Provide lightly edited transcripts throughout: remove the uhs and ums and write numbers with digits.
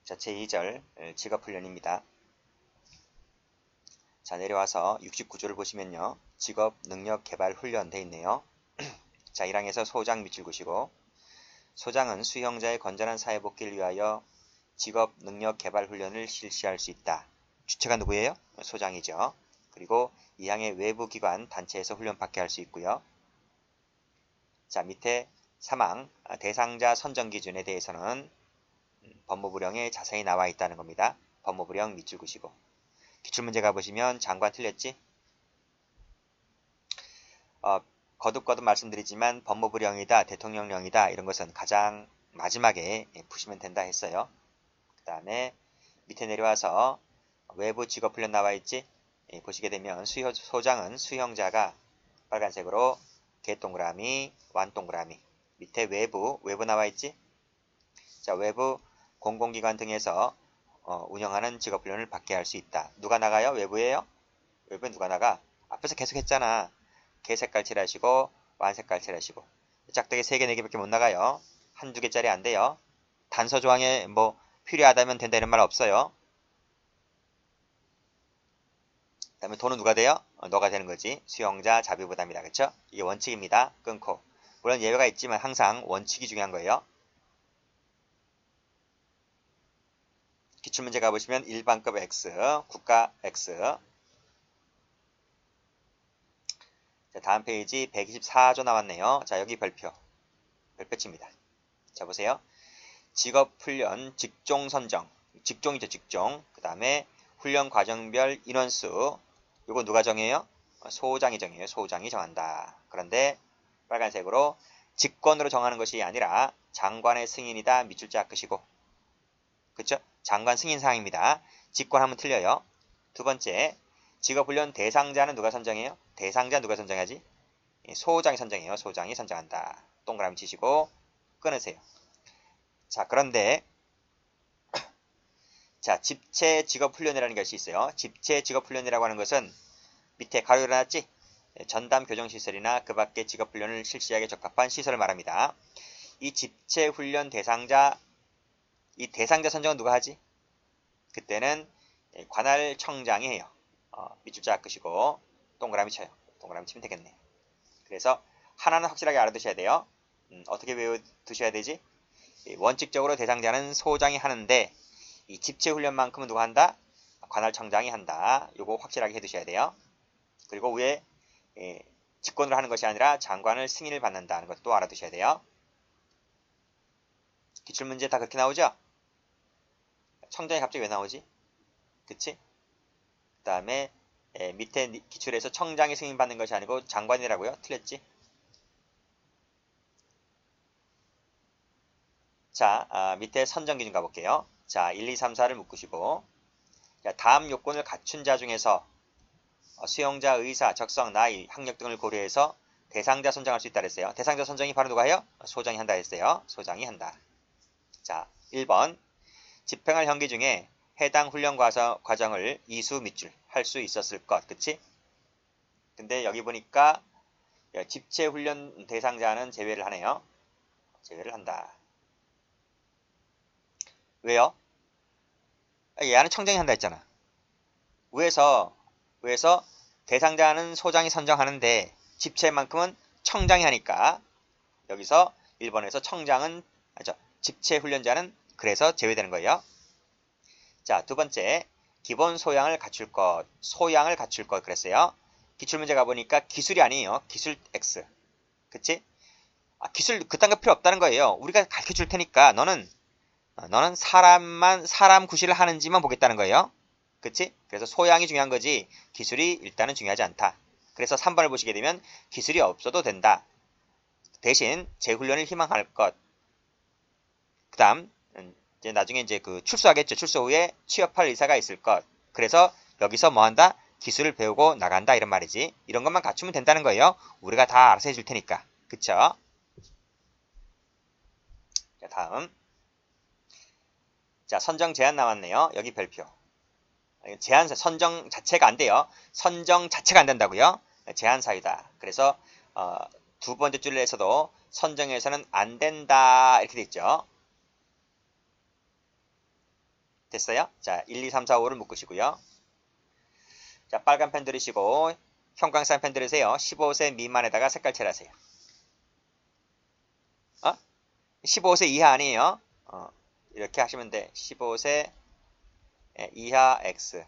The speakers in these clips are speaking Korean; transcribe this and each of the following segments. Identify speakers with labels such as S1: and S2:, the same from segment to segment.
S1: 자, 제2절 직업훈련입니다. 자, 내려와서 69조를 보시면요. 직업능력개발훈련 돼 있네요. 자, 1항에서 소장 밑줄 그시고, 소장은 수용자의 건전한 사회복귀를 위하여 직업능력개발훈련을 실시할 수 있다. 주체가 누구예요? 소장이죠. 그리고 2항의 외부기관, 단체에서 훈련받게 할 수 있고요. 자, 밑에 3항 대상자 선정 기준에 대해서는 법무부령에 자세히 나와 있다는 겁니다. 법무부령 밑줄 그시고, 기출문제 가보시면 장관 틀렸지? 거듭거듭 말씀드리지만 법무부령이다, 대통령령이다 이런 것은 가장 마지막에 푸시면 된다 했어요. 그 다음에 밑에 내려와서 외부 직업훈련 나와 있지? 보시게 되면 소장은 수용자가 빨간색으로 개동그라미, 완동그라미, 밑에 외부 나와 있지? 자, 외부 공공기관 등에서 운영하는 직업훈련을 받게 할 수 있다. 누가 나가요? 외부예요? 외부에 누가 나가? 앞에서 계속 했잖아. 개 색깔 칠하시고 완 색깔 칠하시고. 짝대기 3개 4개밖에 못 나가요. 한두 개짜리 안 돼요. 단서 조항에 뭐 필요하다면 된다 이런 말 없어요. 그 다음에 돈은 누가 돼요? 너가 되는 거지. 수용자 자비부담이다. 그쵸? 이게 원칙입니다. 끊고. 물론 예외가 있지만 항상 원칙이 중요한 거예요. 기출문제 가보시면 일반급 X, 국가 X. 자, 다음 페이지 124조 나왔네요. 자, 여기 별표칩니다. 자, 보세요. 직업훈련, 직종 선정, 직종이죠, 직종. 그 다음에 훈련 과정별 인원수, 이거 누가 정해요? 소장이 정해요. 소장이 정한다. 그런데 빨간색으로 직권으로 정하는 것이 아니라 장관의 승인이다. 밑줄 쫙 끄시고. 그쵸? 장관 승인 사항입니다. 직권하면 틀려요. 두 번째, 직업훈련 대상자는 누가 선정해요? 대상자 누가 선정하지? 소장이 선정해요. 소장이 선정한다. 동그라미 치시고 끊으세요. 자, 그런데 자, 집체 직업훈련이라는 것이 있어요. 집체 직업훈련이라고 하는 것은 밑에 가로 일어났지? 전담 교정시설이나 그 밖의 직업훈련을 실시하기에 적합한 시설을 말합니다. 이 집체훈련 대상자, 이 대상자 선정은 누가 하지? 그때는 관할청장이 해요. 밑줄 쫙 끄시고 동그라미 쳐요. 동그라미 치면 되겠네. 그래서 하나는 확실하게 알아두셔야 돼요. 어떻게 외워두셔야 되지? 원칙적으로 대상자는 소장이 하는데 이 집체훈련만큼은 누가 한다? 관할청장이 한다. 요거 확실하게 해두셔야 돼요. 그리고 위에 직권으로 하는 것이 아니라 장관을 승인을 받는다는 것도 알아두셔야 돼요. 기출문제 다 그렇게 나오죠? 청장이 갑자기 왜 나오지? 그치? 그 다음에 밑에 기출에서 청장이 승인받는 것이 아니고 장관이라고요? 틀렸지? 자, 밑에 선정 기준 가볼게요. 자, 1, 2, 3, 4를 묶으시고, 자, 다음 요건을 갖춘 자 중에서 수용자, 의사, 적성, 나이, 학력 등을 고려해서 대상자 선정할 수 있다 그랬어요. 대상자 선정이 바로 누가 해요? 소장이 한다 했어요. 소장이 한다. 자, 1번 집행할 형기 중에 해당 훈련 과정을 이수 밑줄 할 수 있었을 것. 그치? 근데 여기 보니까 집체 훈련 대상자는 제외를 하네요. 제외를 한다. 왜요? 얘는 청장이 한다 했잖아. 위에서 대상자는 소장이 선정하는데 집체만큼은 청장이 하니까 여기서 1번에서 청장은 집체 훈련자는 그래서 제외되는 거예요. 자, 두 번째 기본 소양을 갖출 것, 소양을 갖출 것 그랬어요. 기출문제 가보니까 기술이 아니에요. 기술 X. 그치? 기술 그딴 거 필요 없다는 거예요. 우리가 가르쳐 줄 테니까 너는 사람 구실을 하는지만 보겠다는 거예요. 그치? 그래서 소양이 중요한 거지 기술이 일단은 중요하지 않다. 그래서 3번을 보시게 되면 기술이 없어도 된다. 대신 재훈련을 희망할 것. 그 다음 이제 나중에 이제 그 출소하겠죠. 출소 후에 취업할 의사가 있을 것. 그래서 여기서 뭐 한다? 기술을 배우고 나간다 이런 말이지. 이런 것만 갖추면 된다는 거예요. 우리가 다 알아서 해줄 테니까. 그쵸? 자, 다음. 자, 선정 제한 나왔네요. 여기 별표. 제한사, 선정 자체가 안 돼요. 선정 자체가 안 된다고요. 제한 사유다. 그래서 두 번째 줄에서도 선정에서는 안 된다 이렇게 돼 있죠. 됐어요? 자, 1, 2, 3, 4, 5를 묶으시고요. 자, 빨간 펜 들으시고 형광색 펜 들으세요. 15세 미만에다가 색깔 칠하세요. 15세 이하 아니에요. 이렇게 하시면 돼. 15세 이하 X.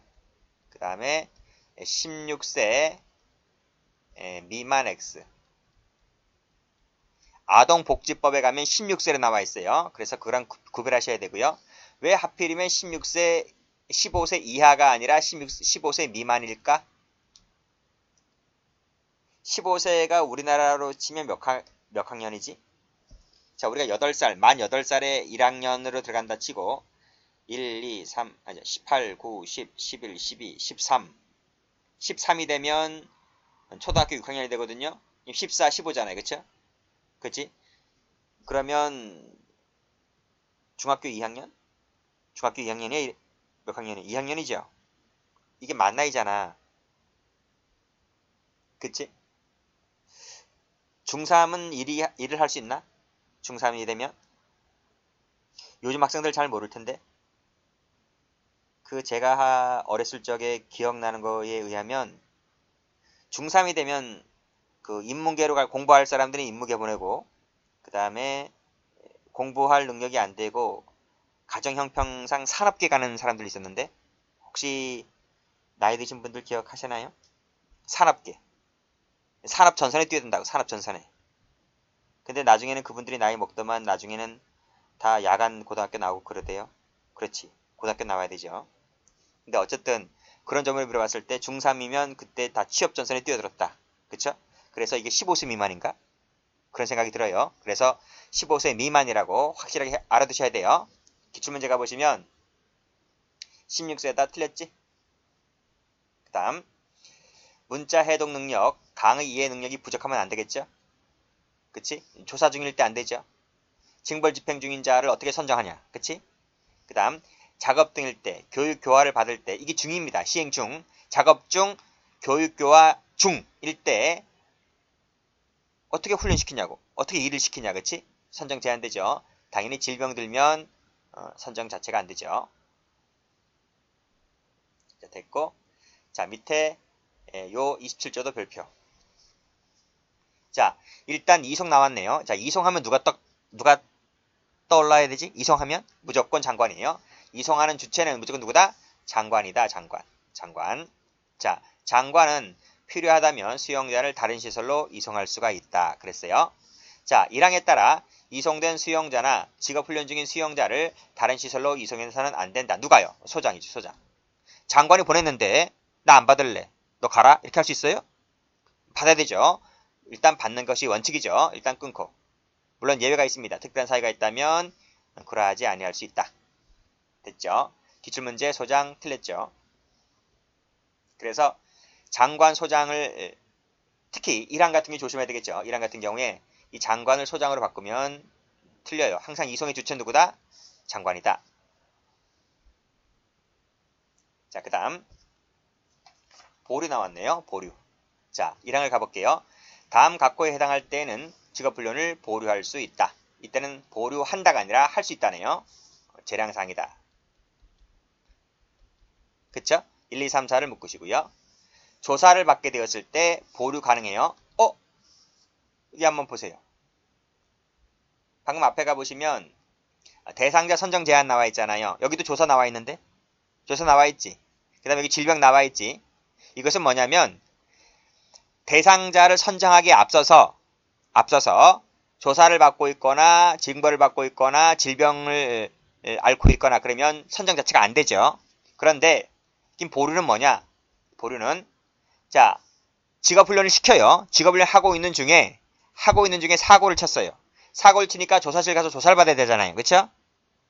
S1: 그 다음에 16세 미만 X. 아동복지법에 가면 16세로 나와 있어요. 그래서 그랑 구별하셔야 되고요. 왜 하필이면 15세 이하가 아니라 15세 미만일까? 15세가 우리나라로 치면 몇 학년이지? 자, 우리가 8살, 만 8살에 1학년으로 들어간다 치고 1, 2, 3, 18, 9, 10, 11, 12, 13 13이 되면 초등학교 6학년이 되거든요. 14, 15잖아요. 그쵸? 그치? 그러면 중학교 2학년? 중학교 2학년이 몇 학년이야? 2학년이죠? 이게 만 나이잖아. 그치? 중3은 일을 할 수 있나? 중3이 되면? 요즘 학생들 잘 모를 텐데. 제가 어렸을 적에 기억나는 거에 의하면 중3이 되면 인문계로 공부할 사람들은 인문계 보내고 그 다음에 공부할 능력이 안 되고 가정 형평상 산업계 가는 사람들이 있었는데 혹시 나이 드신 분들 기억하시나요? 산업계. 산업 전선에 뛰어야 된다고. 산업 전선에. 근데 나중에는 그분들이 나이 먹더만 나중에는 다 야간 고등학교 나오고 그러대요. 그렇지. 고등학교 나와야 되죠. 근데 어쨌든 그런 점을 물어봤을 때 중3이면 그때 다 취업 전선에 뛰어들었다. 그쵸? 그래서 이게 15세 미만인가? 그런 생각이 들어요. 그래서 15세 미만이라고 확실하게 알아두셔야 돼요. 기출문제 가보시면 16세다 틀렸지? 그 다음 문자 해독 능력, 강의 이해 능력이 부족하면 안 되겠죠? 그치? 조사 중일 때 안 되죠? 징벌 집행 중인 자를 어떻게 선정하냐? 그치? 그 다음 작업 등일 때, 교육 교화를 받을 때, 이게 중입니다. 시행 중. 작업 중, 교육 교화 중일 때 어떻게 훈련시키냐고. 어떻게 일을 시키냐. 그치? 선정 제한되죠. 당연히 질병 들면 선정 자체가 안 되죠. 자, 됐고. 자, 밑에 요 27조도 별표. 자, 일단 이송 나왔네요. 자, 이송하면 누가 떠올라야 되지? 이송하면 무조건 장관이에요. 이송하는 주체는 무조건 누구다? 장관이다. 장관. 자, 장관은 필요하다면 수용자를 다른 시설로 이송할 수가 있다. 그랬어요. 자, 1항에 따라 이송된 수용자나 직업훈련 중인 수용자를 다른 시설로 이송해서는 안 된다. 누가요? 소장이죠. 소장. 장관이 보냈는데 나 안 받을래. 너 가라. 이렇게 할 수 있어요? 받아야 되죠. 일단 받는 것이 원칙이죠. 일단 끊고. 물론 예외가 있습니다. 특별한 사유가 있다면 그러하지 아니할 수 있다. 됐죠? 기출문제 소장 틀렸죠? 그래서 장관 소장을 특히 1항 같은 게 조심해야 되겠죠. 1항 같은 경우에 이 장관을 소장으로 바꾸면 틀려요. 항상 이송의 주체는 누구다? 장관이다. 자, 그 다음 보류 나왔네요. 보류. 자, 1항을 가볼게요. 다음 각호에 해당할 때에는 직업훈련을 보류할 수 있다. 이때는 보류한다가 아니라 할 수 있다네요. 재량상이다. 그쵸? 1, 2, 3, 4를 묶으시고요. 조사를 받게 되었을 때 보류 가능해요. 여기 한번 보세요. 방금 앞에 가보시면 대상자 선정 제한 나와 있잖아요. 여기도 조사 나와 있는데? 조사 나와 있지. 그 다음에 여기 질병 나와 있지. 이것은 뭐냐면 대상자를 선정하기에 앞서서 조사를 받고 있거나 징벌을 받고 있거나 질병을 앓고 있거나 그러면 선정 자체가 안 되죠. 그런데 지금 보류는 뭐냐? 보류는 자, 직업훈련을 시켜요. 직업훈련 하고 있는 중에 사고를 쳤어요. 사고를 치니까 조사실 가서 조사를 받아야 되잖아요. 그쵸?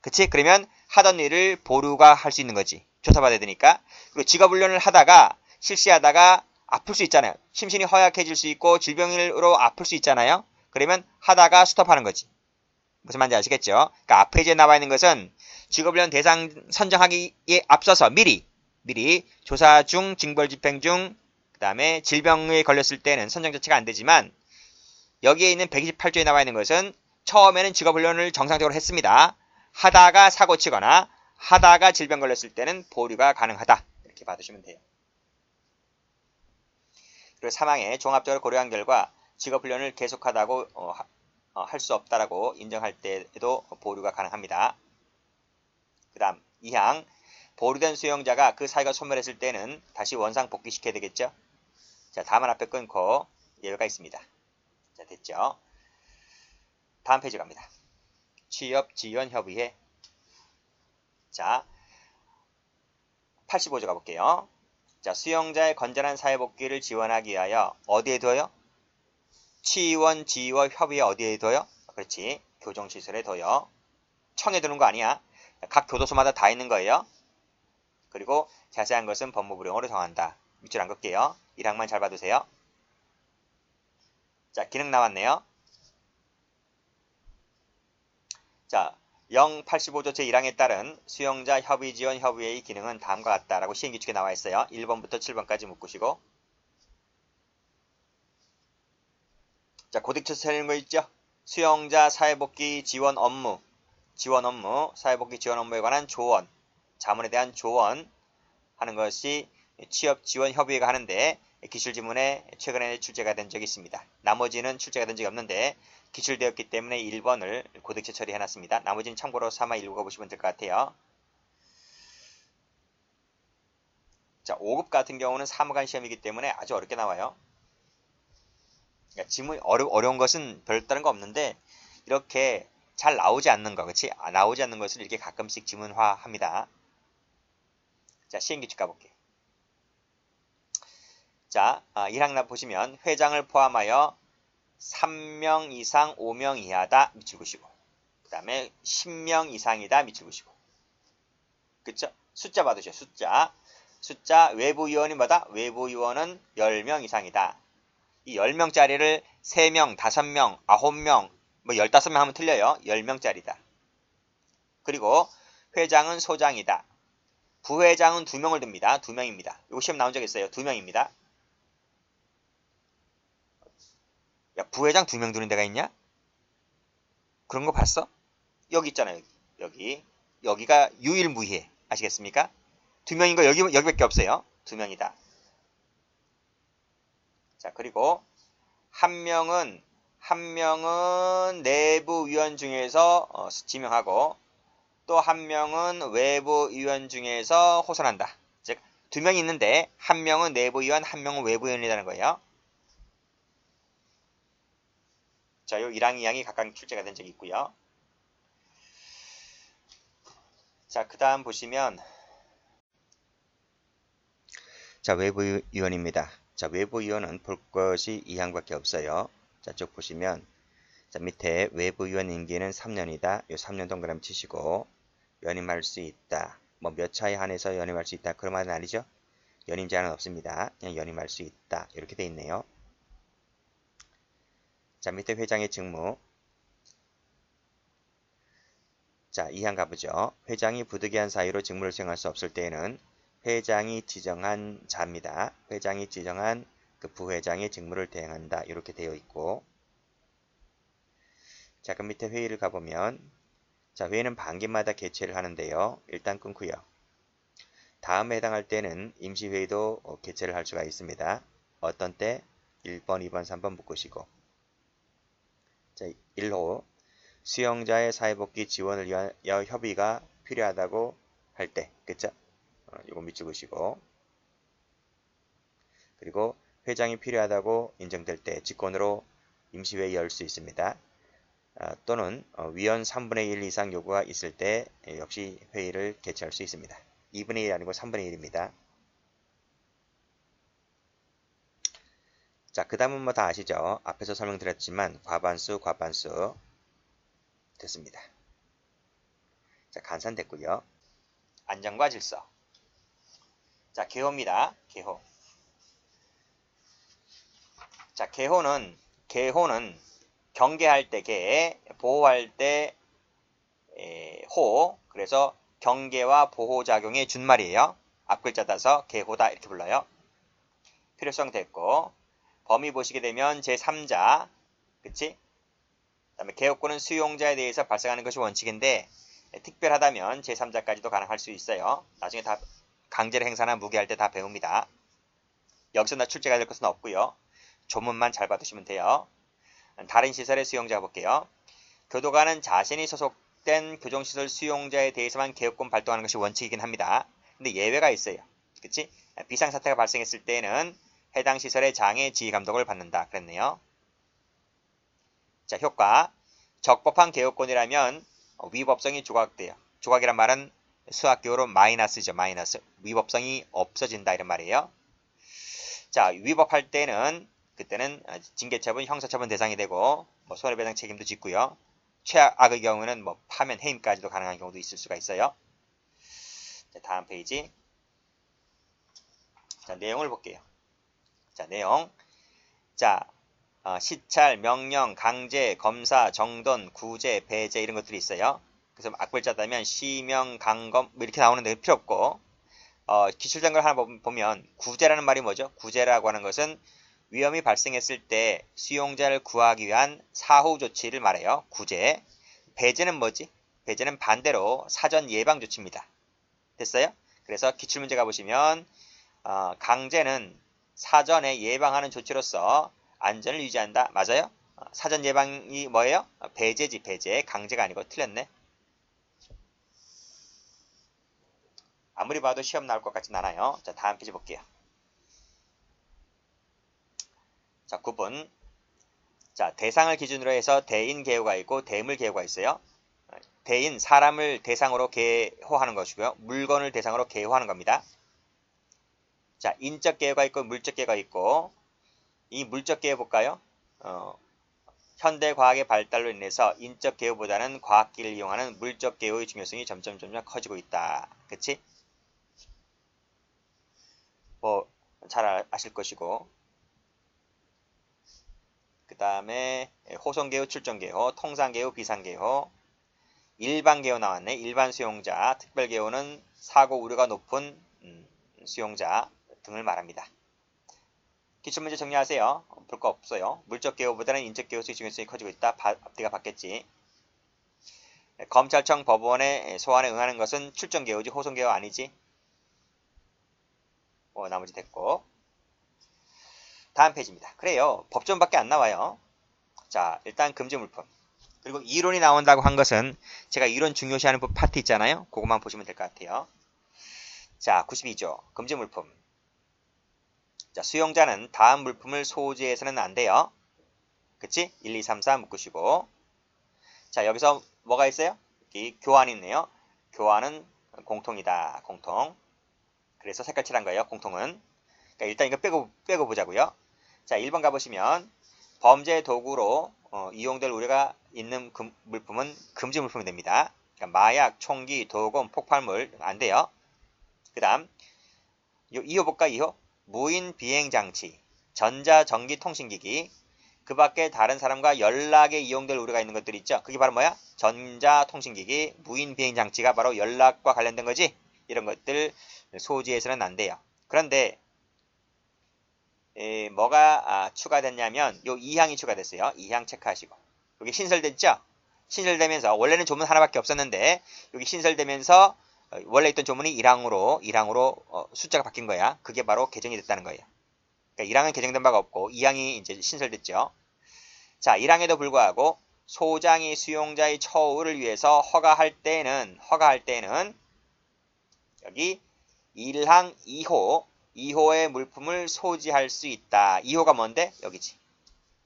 S1: 그치? 그러면 하던 일을 보류가 할 수 있는 거지. 조사받아야 되니까. 그리고 직업훈련을 하다가 실시하다가 아플 수 있잖아요. 심신이 허약해질 수 있고 질병으로 아플 수 있잖아요. 그러면 하다가 스톱하는 거지. 무슨 말인지 아시겠죠? 그러니까 앞에 이제 나와 있는 것은 직업훈련 대상 선정하기에 앞서서 미리 조사 중, 징벌 집행 중, 그 다음에 질병에 걸렸을 때는 선정 자체가 안 되지만 여기에 있는 128조에 나와 있는 것은 처음에는 직업훈련을 정상적으로 했습니다. 하다가 사고 치거나 하다가 질병 걸렸을 때는 보류가 가능하다. 이렇게 받으시면 돼요. 그리고 3항에 종합적으로 고려한 결과 직업훈련을 계속하다고 할 수 없다라고 인정할 때에도 보류가 가능합니다. 그 다음 2항 보류된 수용자가 그 사유가 소멸했을 때는 다시 원상 복귀시켜야 되겠죠. 자, 다음은 앞에 끊고 예외가 있습니다. 자, 됐죠. 다음 페이지 갑니다. 취업지원협의회. 자, 85조 가볼게요. 자, 수용자의 건전한 사회복귀를 지원하기 위하여 어디에 둬요? 취원, 지원, 협의회 어디에 둬요? 그렇지. 교정시설에 둬요. 청에 두는 거 아니야. 각 교도소마다 다 있는 거예요. 그리고 자세한 것은 법무부령으로 정한다. 밑줄 안 긋게요. 1항만 잘 봐두세요. 자, 기능 나왔네요. 자, 085조 제1항에 따른 수용자 협의지원 협의회의 기능은 다음과 같다라고 시행규칙에 나와 있어요. 1번부터 7번까지 묶으시고. 자, 고딕처 세는 거 있죠? 수용자 사회복귀 지원 업무, 사회복귀 지원 업무에 관한 조언, 자문에 대한 조언 하는 것이 취업지원협의회가 하는데 기출지문에 최근에 출제가 된 적이 있습니다. 나머지는 출제가 된 적이 없는데 기출되었기 때문에 1번을 고득체 처리해놨습니다. 나머지는 참고로 삼아 읽어보시면 될 것 같아요. 자, 5급 같은 경우는 사무관 시험이기 때문에 아주 어렵게 나와요. 그러니까 지문 어려운 것은 별다른 거 없는데 이렇게 잘 나오지 않는 거, 그렇지? 나오지 않는 것을 이렇게 가끔씩 지문화합니다. 자, 시행규칙 가볼게요. 자, 1항 보시면 회장을 포함하여 3명 이상 5명 이하다 밑줄 그으시고 그 다음에 10명 이상이다 밑줄 그으시고 그쵸? 숫자 받으셔. 숫자 외부위원이 뭐다? 외부위원은 10명 이상이다. 이 10명짜리를 3명, 5명, 9명, 뭐 15명 하면 틀려요. 10명짜리다. 그리고 회장은 소장이다. 부회장은 2명을 듭니다. 2명입니다. 이거 시험 나온 적 있어요. 2명입니다. 야, 부회장 2명 두는 데가 있냐? 그런 거 봤어? 여기 있잖아요. 여기가 유일무이해. 아시겠습니까? 2명인 거 여기밖에 없어요. 2명이다. 자, 그리고 한 명은 내부 위원 중에서 지명하고 또 한 명은 외부 위원 중에서 호선한다. 즉, 2명이 있는데 한 명은 내부 위원, 한 명은 외부 위원이라는 거예요. 자, 요 1항, 2항이 각각 출제가 된 적이 있고요. 자, 그 다음 보시면 자, 외부위원입니다. 자, 외부위원은 볼 것이 2항밖에 없어요. 자, 쭉 보시면 자, 밑에 외부위원 임기는 3년이다. 요 3년 동그라미 치시고 연임할 수 있다. 뭐 몇 차에 한해서 연임할 수 있다. 그런 말은 아니죠. 연임 제한은 없습니다. 그냥 연임할 수 있다. 이렇게 돼 있네요. 자, 밑에 회장의 직무. 자, 2항 가보죠. 회장이 부득이한 사유로 직무를 수행할 수 없을 때에는 회장이 지정한 자입니다. 회장이 지정한 그 부회장의 직무를 대행한다. 이렇게 되어 있고 자, 그럼 밑에 회의를 가보면 자, 회의는 반기마다 개최를 하는데요. 일단 끊고요. 다음에 해당할 때는 임시회의도 개최를 할 수가 있습니다. 어떤 때? 1번, 2번, 3번 묶으시고 자, 1호 수용자의 사회복귀 지원을 위하여 협의가 필요하다고 할 때, 그쵸? 이거 밑줄 그으시고 그리고 회장이 필요하다고 인정될 때 직권으로 임시회의 열 수 있습니다. 또는 위원 3분의 1 이상 요구가 있을 때 역시 회의를 개최할 수 있습니다. 2분의 1 아니고 3분의 1입니다. 자, 그 다음은 뭐 다 아시죠? 앞에서 설명드렸지만 과반수 됐습니다. 자, 간산됐고요. 안정과 질서. 자, 개호입니다. 개호. 자, 개호는 경계할 때 개, 보호할 때 호. 그래서 경계와 보호작용의 준말이에요. 앞글자 따서 개호다 이렇게 불러요. 필요성 됐고 범위 보시게 되면 제3자 그치? 그 다음에 개호권은 수용자에 대해서 발생하는 것이 원칙인데 특별하다면 제3자까지도 가능할 수 있어요. 나중에 다 강제로 행사나 무기할 때 다 배웁니다. 여기서 나 출제가 될 것은 없고요. 조문만 잘 받으시면 돼요. 다른 시설의 수용자 볼게요. 교도관은 자신이 소속된 교정시설 수용자에 대해서만 개업권 발동하는 것이 원칙이긴 합니다. 근데 예외가 있어요. 그치? 비상사태가 발생했을 때에는 해당 시설의 장애 지휘 감독을 받는다. 그랬네요. 자, 효과. 적법한 개업권이라면 위법성이 조각돼요. 조각이란 말은 수학교로 마이너스죠. 마이너스. 위법성이 없어진다 이런 말이에요. 자, 위법할 때는 그때는 징계처분, 형사처분 대상이 되고 뭐 손해배상 책임도 짓고요. 최악의 경우는 뭐 파면, 해임까지도 가능한 경우도 있을 수가 있어요. 자, 다음 페이지. 자, 내용을 볼게요. 자, 내용. 자, 시찰, 명령, 강제, 검사, 정돈, 구제, 배제 이런 것들이 있어요. 그래서 악글자다면 시명, 강검 뭐 이렇게 나오는데 필요 없고 기출된 걸 하나 보면 구제라는 말이 뭐죠? 구제라고 하는 것은 위험이 발생했을 때 수용자를 구하기 위한 사후 조치를 말해요. 구제. 배제는 뭐지? 배제는 반대로 사전 예방 조치입니다. 됐어요? 그래서 기출문제 가보시면 강제는 사전에 예방하는 조치로서 안전을 유지한다. 맞아요? 사전 예방이 뭐예요? 배제지, 배제. 강제가 아니고 틀렸네. 아무리 봐도 시험 나올 것 같진 않아요. 자, 다음 페이지 볼게요. 자, 9분. 자, 대상을 기준으로 해서 대인 개요가 있고 대물 개요가 있어요. 대인, 사람을 대상으로 개호하는 것이고요. 물건을 대상으로 개호하는 겁니다. 자, 인적 개요가 있고 물적 개요가 있고 이 물적 개요 볼까요? 현대 과학의 발달로 인해서 인적 개요보다는 과학기를 이용하는 물적 개요의 중요성이 점점 커지고 있다. 그치? 뭐 잘 아실 것이고 그 다음에 호송개요, 출정개요, 통상개요, 비상개요, 일반개요 나왔네. 일반 수용자, 특별개요는 사고 우려가 높은 수용자 등을 말합니다. 기출문제 정리하세요. 볼 거 없어요. 물적개요보다는 인적개요의 중요성이 커지고 있다. 앞뒤가 바뀌었지. 검찰청 법원의 소환에 응하는 것은 출정개요지 호송개요 아니지. 나머지 됐고. 다음 페이지입니다. 그래요. 법전밖에 안 나와요. 자, 일단 금지물품. 그리고 이론이 나온다고 한 것은 제가 이론 중요시하는 파트 있잖아요. 그것만 보시면 될 것 같아요. 자, 92조. 금지물품. 자, 수용자는 다음 물품을 소지해서는 안 돼요. 그치? 1, 2, 3, 4 묶으시고. 자, 여기서 뭐가 있어요? 여기 교환이 있네요. 교환은 공통이다. 공통. 그래서 색깔 칠한 거예요. 공통은. 그러니까 일단 이거 빼고 보자고요. 자, 1번 가보시면 범죄 도구로 이용될 우려가 있는 물품은 금지 물품이 됩니다. 그러니까 마약, 총기, 도금, 폭발물 안 돼요. 그 다음 2호 볼까? 2호 무인 비행장치, 전자전기통신기기 그 밖에 다른 사람과 연락에 이용될 우려가 있는 것들이 있죠. 그게 바로 뭐야? 전자통신기기, 무인 비행장치가 바로 연락과 관련된 거지. 이런 것들 소지해서는 안 돼요. 그런데 뭐가 추가됐냐면 요 2항이 추가됐어요. 2항 체크하시고 여기 신설됐죠? 신설되면서 원래는 조문 하나밖에 없었는데 여기 신설되면서 원래 있던 조문이 1항으로 숫자가 바뀐 거야. 그게 바로 개정이 됐다는 거예요. 그러니까 1항은 개정된 바가 없고 2항이 이제 신설됐죠. 자, 1항에도 불구하고 소장이 수용자의 처우를 위해서 허가할 때는 여기 1항 2호의 물품을 소지할 수 있다. 2호가 뭔데? 여기지.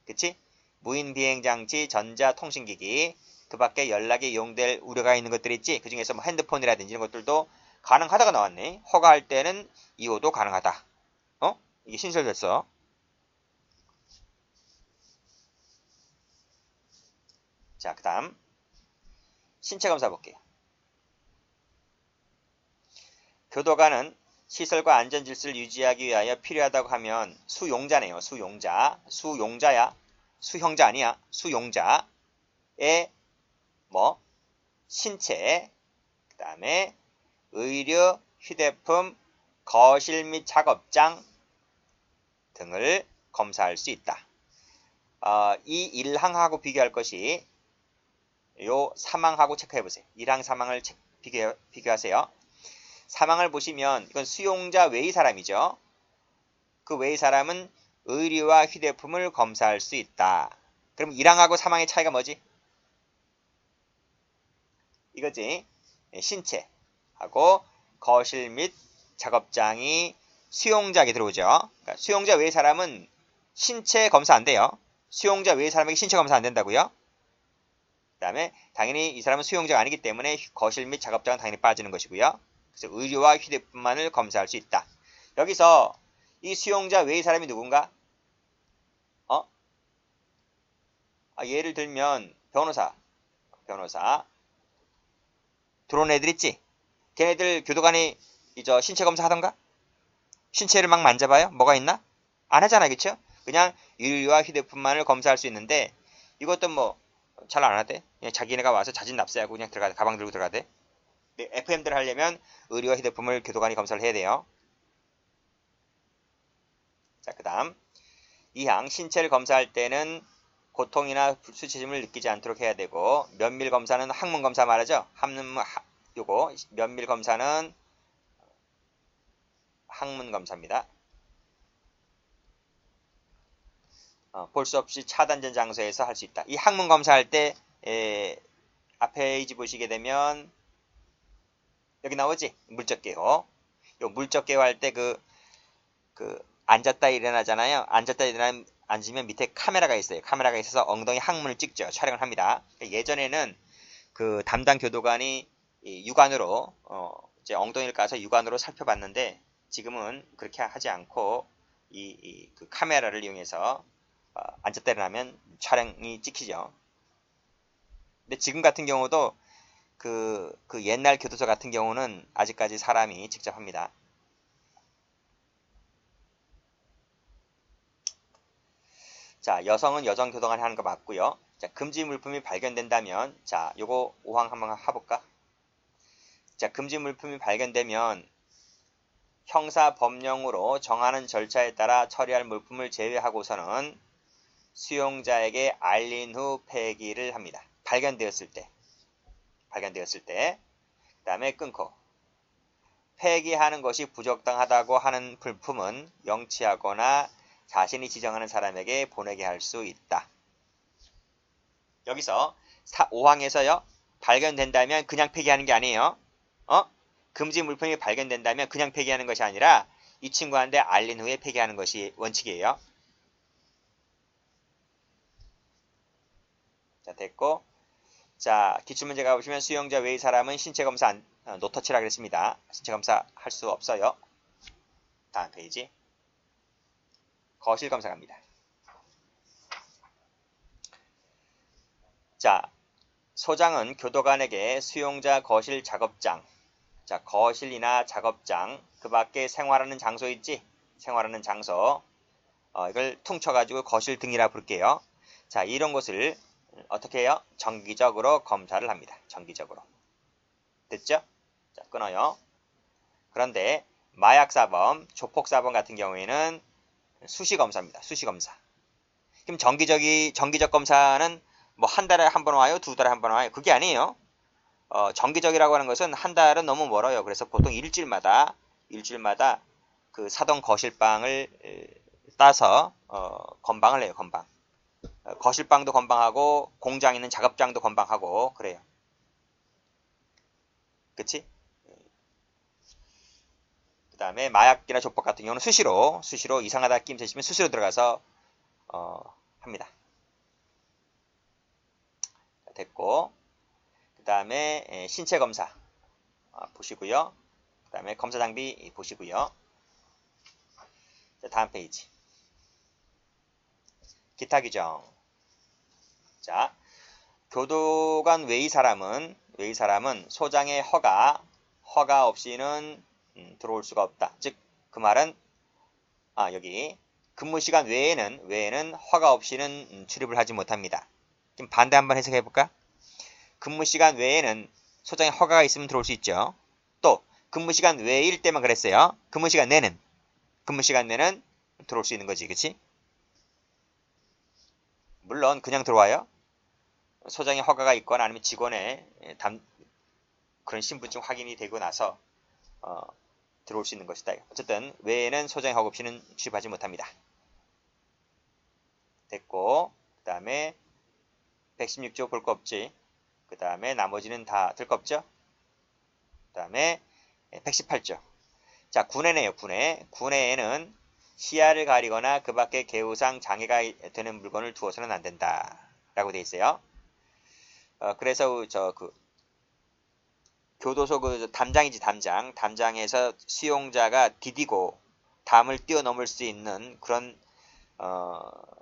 S1: 그치? 무인 비행장치, 전자통신기기, 그 밖에 연락에 이용될 우려가 있는 것들이 있지. 그 중에서 뭐 핸드폰이라든지 이런 것들도 가능하다가 나왔네. 허가할 때는 2호도 가능하다. 이게 신설됐어. 자, 그 다음 신체검사 볼게요. 교도관은 시설과 안전질서를 유지하기 위하여 필요하다고 하면 수용자네요. 수용자야. 수형자 아니야. 수용자의 신체, 그 다음에 의류, 휴대품, 거실 및 작업장 등을 검사할 수 있다. 이 1항하고 비교할 것이 요 사망하고 체크해 보세요. 이랑 사망을 비교하세요. 사망을 보시면 이건 수용자 외의 사람이죠. 그 외의 사람은 의류와 휴대품을 검사할 수 있다. 그럼 1항하고 사망의 차이가 뭐지? 이거지. 신체하고 거실 및 작업장이 수용자에게 들어오죠. 그러니까 수용자 외의 사람은 신체 검사 안 돼요. 수용자 외의 사람에게 신체 검사 안 된다고요. 그 다음에 당연히 이 사람은 수용자가 아니기 때문에 거실 및 작업장은 당연히 빠지는 것이고요. 그래서 의류와 휴대폰만을 검사할 수 있다. 여기서 이 수용자 외의 사람이 누군가? 예를 들면 변호사 들어온 애들 있지? 걔네들 교도관이 신체 검사 하던가? 신체를 막 만져봐요? 뭐가 있나? 안 하잖아, 그쵸? 그냥 의류와 휴대폰만을 검사할 수 있는데 이것도 뭐 잘 안 하대. 그냥 자기네가 와서 자진 납세하고 그냥 들어가대. 가방 들고 들어가대. FM들 하려면 의류와 휴대폰을 교도관이 검사를 해야 돼요. 자, 그 다음 2항 신체를 검사할 때는 고통이나 수치심을 느끼지 않도록 해야 되고 면밀 검사는 항문 검사 말하죠. 요거 면밀 검사는 항문 검사입니다. 볼 수 없이 차단된 장소에서 할 수 있다. 이 항문 검사할 때 앞에 페이지 보시게 되면 여기 나오지? 물적개호. 요 물적개호 할 때 앉았다 일어나잖아요. 앉으면 밑에 카메라가 있어요. 카메라가 있어서 엉덩이 항문을 찍죠. 촬영을 합니다. 예전에는 그 담당 교도관이 육안으로 이제 엉덩이를 까서 육안으로 살펴봤는데 지금은 그렇게 하지 않고 그 카메라를 이용해서 앉았다 일어나면 촬영이 찍히죠. 근데 지금 같은 경우도 그 옛날 교도소 같은 경우는 아직까지 사람이 직접 합니다. 자, 여성은 여성 교도관이 하는 거 맞고요. 자, 금지 물품이 발견된다면, 자, 요거 5항 한번 해볼까? 자, 금지 물품이 발견되면 형사 법령으로 정하는 절차에 따라 처리할 물품을 제외하고서는 수용자에게 알린 후 폐기를 합니다. 발견되었을 때. 그 다음에 끊고. 폐기하는 것이 부적당하다고 하는 물품은 영치하거나 자신이 지정하는 사람에게 보내게 할 수 있다. 여기서 5항에서요. 발견된다면 그냥 폐기하는 게 아니에요. 금지 물품이 발견된다면 그냥 폐기하는 것이 아니라 이 친구한테 알린 후에 폐기하는 것이 원칙이에요. 자, 됐고. 자, 기출문제 가보시면 수용자 외의 사람은 신체검사 노터치라 그랬습니다. 신체검사 할 수 없어요. 다음 페이지. 거실검사 갑니다. 자, 소장은 교도관에게 수용자 거실 작업장, 자, 거실이나 작업장, 그 밖에 생활하는 장소 있지? 생활하는 장소. 이걸 퉁쳐가지고 거실 등이라 부를게요. 자, 이런 곳을 어떻게 해요? 정기적으로 검사를 합니다. 정기적으로. 됐죠? 자, 끊어요. 그런데 마약사범, 조폭사범 같은 경우에는 수시검사입니다. 수시검사. 그럼 정기적 검사는 뭐 한 달에 한 번 와요? 두 달에 한 번 와요? 그게 아니에요. 정기적이라고 하는 것은 한 달은 너무 멀어요. 그래서 보통 일주일마다 그 사동 거실방을 따서 건방을 해요. 건방. 거실방도 건방하고 공장에 있는 작업장도 건방하고 그래요. 그치? 그 다음에 마약이나 조폭 같은 경우는 수시로 이상하다 끼임 되시면 수시로 들어가서 합니다. 됐고 그 다음에 신체 검사 보시고요. 그 다음에 검사 장비 보시고요. 자, 다음 페이지. 기타 규정. 자, 교도관 외의 사람은 소장의 허가 없이는 들어올 수가 없다. 즉 그 말은 여기 근무 시간 외에는 허가 없이는 출입을 하지 못합니다. 그럼 반대 한번 해석해 볼까? 근무 시간 외에는 소장의 허가가 있으면 들어올 수 있죠. 또 근무 시간 외일 때만 그랬어요. 근무 시간 내는 들어올 수 있는 거지, 그렇지? 물론 그냥 들어와요. 소장의 허가가 있거나 아니면 직원의 그런 신분증 확인이 되고 나서 들어올 수 있는 것이다. 어쨌든 외에는 소장의 허가 없이는 취입하지 못합니다. 됐고, 그 다음에 116조 볼 거 없지. 그 다음에 나머지는 다 들 거 없죠. 그 다음에 118조. 자, 군해네요. 군해. 군해에는 시야를 가리거나 그 밖에 개우상 장애가 되는 물건을 두어서는 안 된다. 라고 되어 있어요. 그래서 교도소 담장이지 담장. 담장에서 수용자가 디디고 담을 뛰어넘을 수 있는 그런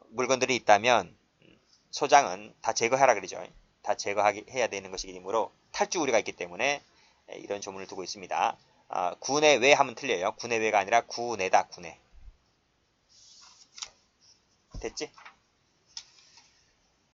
S1: 물건들이 있다면 소장은 다 제거하라 그러죠. 다 제거해야 되는 것이므로 탈주 우려가 있기 때문에 이런 조문을 두고 있습니다. 구내외 하면 틀려요. 구내외가 아니라 구내다. 구내. 됐지?